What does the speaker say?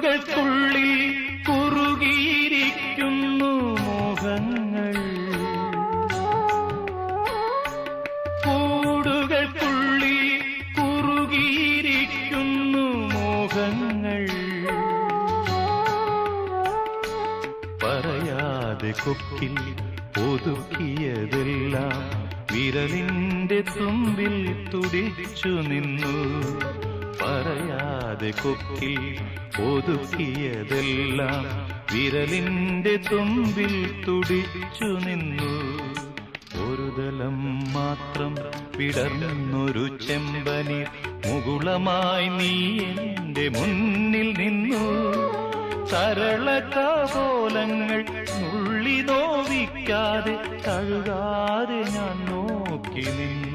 കൂടുകൾക്കുള്ളിൽ കുറുകിയിരിക്കുന്നു മോഹങ്ങൾ. കൂടുകൾക്കുള്ളിൽ കുറുകിയിരിക്കുന്നു മോഹങ്ങൾ. പറയാതെ കൊക്കിൽ ഒതുക്കിയതെല്ലാം വിരലിന്റെ തുമ്പിൽ തുടിച്ചു നിന്നു. പറയാതെ കൊക്കിൽ ഒതുക്കിയതെല്ലാം വിരലിന്റെ തുമ്പിൽ തുടിച്ചു നിന്നു. ഒരു തലം മാത്രം വിടർന്നൊരു ചെമ്പനീർ മുകുളമായി നീ എന്റെ മുന്നിൽ നിന്നു. സരളകപോലങ്ങൾ നുള്ളി നോവിക്കാതെ തഴുകാതെ ഞാൻ നോക്കി നിന്നു.